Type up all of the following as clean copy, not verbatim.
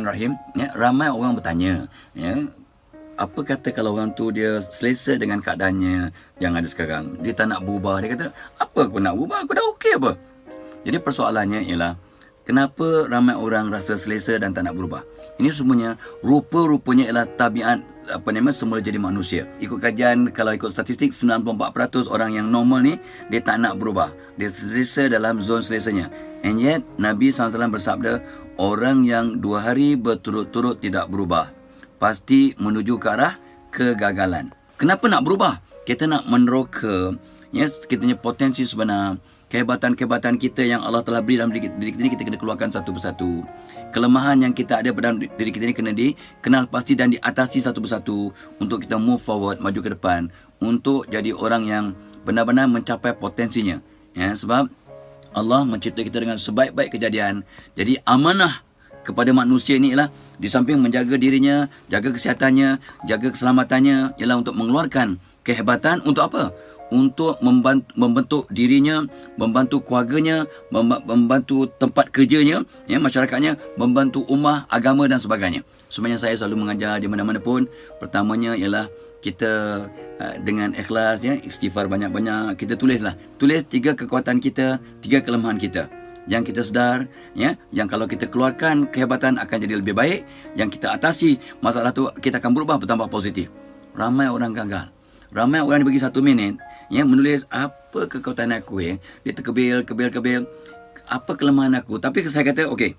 Bismillahirrahmanirrahim. Ya, ramai orang bertanya, ya, apa kata kalau orang tu dia selesa dengan keadaannya yang ada sekarang. Dia tak nak berubah. Dia kata, apa aku nak berubah? Aku dah okey apa? Jadi persoalannya ialah, kenapa ramai orang rasa selesa dan tak nak berubah? Ini semuanya rupa-rupanya ialah tabiat semula jadi manusia. Ikut kajian, kalau ikut statistik, 94% orang yang normal ni dia tak nak berubah. Dia selesa dalam zon selesanya. And yet Nabi SAW bersabda, orang yang 2 hari berturut-turut tidak berubah pasti menuju ke arah kegagalan. Kenapa nak berubah? Kita nak meneroka kita punya potensi sebenar, kehebatan-kehebatan kita yang Allah telah beri dalam diri kita ni, kita kena keluarkan satu persatu. Kelemahan yang kita ada dalam diri kita ni kena dikenal pasti dan diatasi satu persatu untuk kita move forward, maju ke depan, untuk jadi orang yang benar-benar mencapai potensinya. Sebab Allah mencipta kita dengan sebaik-baik kejadian. Jadi amanah kepada manusia ni ialah, di samping menjaga dirinya, jaga kesihatannya, jaga keselamatannya, ialah untuk mengeluarkan kehebatan untuk apa? Untuk membentuk dirinya, membantu keluarganya, membantu tempat kerjanya, masyarakatnya, membantu ummah, agama dan sebagainya. Sebenarnya saya selalu mengajar di mana-mana pun, pertamanya ialah kita dengan ikhlas, istighfar banyak-banyak, kita tulis 3 kekuatan kita, 3 kelemahan kita yang kita sedar, yang kalau kita keluarkan kehebatan akan jadi lebih baik, yang kita atasi masalah tu kita akan berubah bertambah positif. Ramai orang gagal. Ramai orang dibagi 1 minit menulis apa kekuatan aku, dia terkebil, apa kelemahan aku. Tapi saya kata, okey,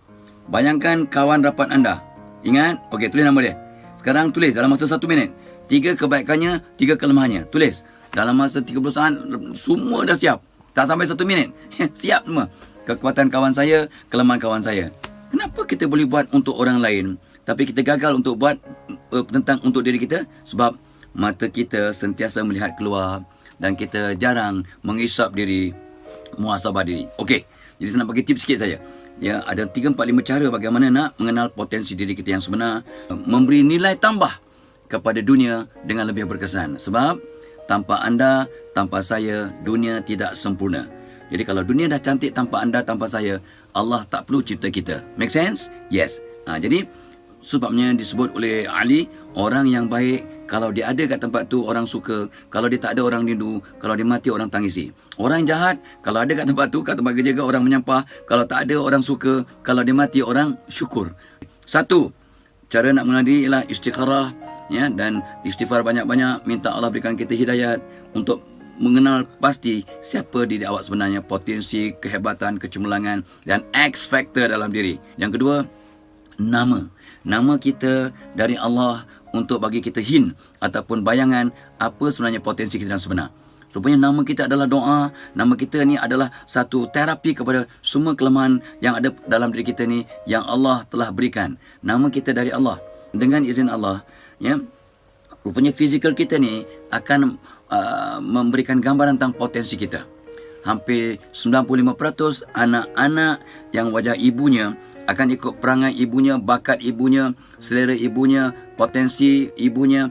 bayangkan kawan rapat anda, ingat, okey, tulis nama dia. Sekarang tulis dalam masa 1 minit 3 kebaikannya, 3 kelemahannya. Tulis dalam masa 30 saat, semua dah siap. Tak sampai 1 minit siap semua. Kekuatan kawan saya, kelemahan kawan saya. Kenapa kita boleh buat untuk orang lain, tapi kita gagal untuk buat tentang untuk diri kita? Sebab mata kita sentiasa melihat keluar dan kita jarang menghisap diri, muhasabah diri. Okey, jadi saya nak bagi tips sikit saja. Ada 3, 4, 5 cara bagaimana nak mengenal potensi diri kita yang sebenar, memberi nilai tambah kepada dunia dengan lebih berkesan. Sebab tanpa anda, tanpa saya, dunia tidak sempurna. Jadi kalau dunia dah cantik tanpa anda, tanpa saya, Allah tak perlu cipta kita. Make sense? Yes. Jadi sebabnya disebut oleh Ali, orang yang baik, kalau dia ada kat tempat tu orang suka, kalau dia tak ada orang rindu, kalau dia mati orang tangisi. Orang jahat, kalau ada kat tempat tu, kat tempat kerja orang menyampah, kalau tak ada orang suka, kalau dia mati orang syukur. 1, cara nak mengenal diri ialah istikharah, dan istighfar banyak-banyak, minta Allah berikan kita hidayat untuk mengenal pasti siapa diri awak sebenarnya, potensi, kehebatan, kecemerlangan dan X factor dalam diri. Yang kedua, nama kita dari Allah untuk bagi kita hint ataupun bayangan apa sebenarnya potensi kita yang sebenar. Rupanya nama kita adalah doa. Nama kita ni adalah satu terapi kepada semua kelemahan yang ada dalam diri kita ni yang Allah telah berikan. Nama kita dari Allah. Dengan izin Allah, rupanya fizikal kita ni akan memberikan gambaran tentang potensi kita. Hampir 95% anak-anak yang wajah ibunya akan ikut perangai ibunya, bakat ibunya, selera ibunya, potensi ibunya,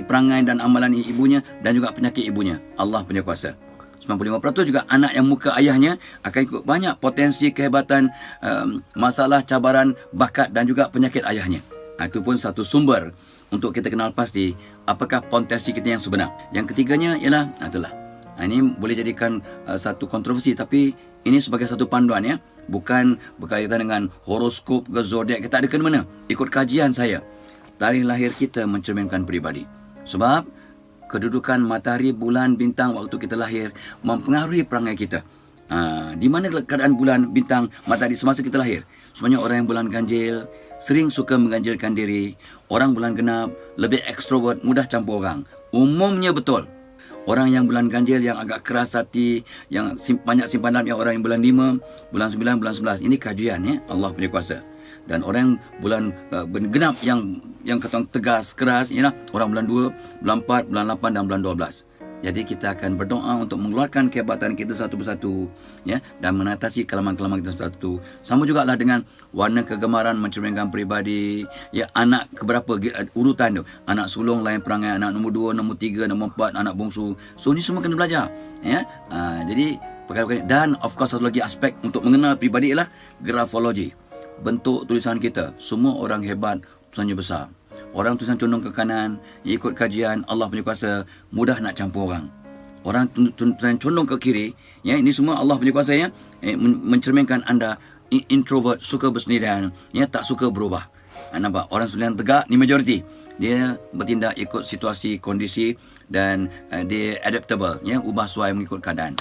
perangai dan amalan ibunya dan juga penyakit ibunya. Allah punya kuasa. 95% juga anak yang muka ayahnya akan ikut banyak potensi, kehebatan, masalah, cabaran, bakat dan juga penyakit ayahnya. Itu pun satu sumber untuk kita kenal pasti apakah potensi kita yang sebenar. Yang ketiganya ialah, ini boleh jadikan satu kontroversi, tapi ini sebagai satu panduan, bukan berkaitan dengan horoskop ke zodiak. Kita ada kena mana? Ikut kajian saya, tarikh lahir kita mencerminkan peribadi. Sebab kedudukan matahari, bulan, bintang waktu kita lahir mempengaruhi perangai kita. Di mana keadaan bulan, bintang, matahari semasa kita lahir? Sebenarnya orang yang bulan ganjil sering suka mengganjilkan diri. Orang bulan genap lebih ekstrovert, mudah campur orang. Umumnya betul. Orang yang bulan ganjil yang agak keras hati, yang banyak simpanan, yang orang yang bulan 5, bulan 9, bulan 11. Ini kajian, Allah punya kuasa. Dan orang bulan genap yang kata tegas, keras, orang bulan 2, bulan 4, bulan 8 dan bulan 12. Jadi kita akan berdoa untuk mengeluarkan kehebatan kita satu persatu, dan mengatasi kelemahan-kelemahan kita satu-satu. Sama jugalah dengan warna kegemaran mencerminkan peribadi, anak keberapa urutan tu. Anak sulung lain perangai, anak nombor 2, nombor 3, nombor 4, anak bongsu. So ni semua kena belajar, Jadi perkara-perkara. Dan of course satu lagi aspek untuk mengenal peribadi ialah grafologi. bentuk tulisan kita. Semua orang hebat, tulisannya besar. Orang tulisan condong ke kanan, ikut kajian Allah punya kuasa, mudah nak campur orang. Orang tulisan condong ke kiri, ya, ini semua Allah punya kuasa, ya, mencerminkan anda introvert, suka bersendirian, ya, tak suka berubah. Nampak? Orang tulisan tegak ni majoriti. Dia bertindak ikut situasi, kondisi, dan dia adaptable, ya, ubah sesuai mengikut keadaan.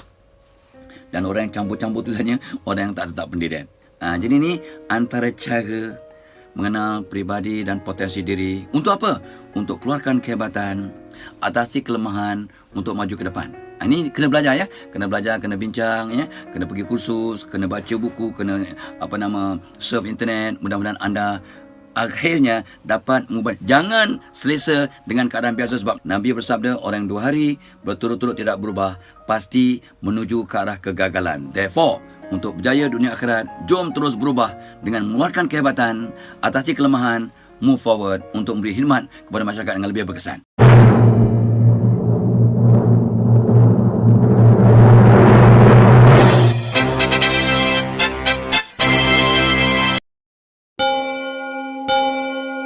Dan orang yang campur-campur tulisannya, orang yang tak tetap pendirian. Jadi ni antara cara mengenal peribadi dan potensi diri. Untuk apa? Untuk keluarkan kehebatan, atasi kelemahan untuk maju ke depan. Ini kena belajar, ya. Kena belajar, kena bincang, ya. Kena pergi kursus, kena baca buku, kena surf internet. Mudah-mudahan anda akhirnya dapat mengubah. Jangan selesa dengan keadaan biasa, sebab Nabi bersabda, orang yang 2 hari berturut-turut tidak berubah pasti menuju ke arah kegagalan. Therefore, untuk berjaya dunia akhirat, jom terus berubah dengan mengeluarkan kehebatan, atasi kelemahan, move forward untuk memberi khidmat kepada masyarakat yang lebih berkesan.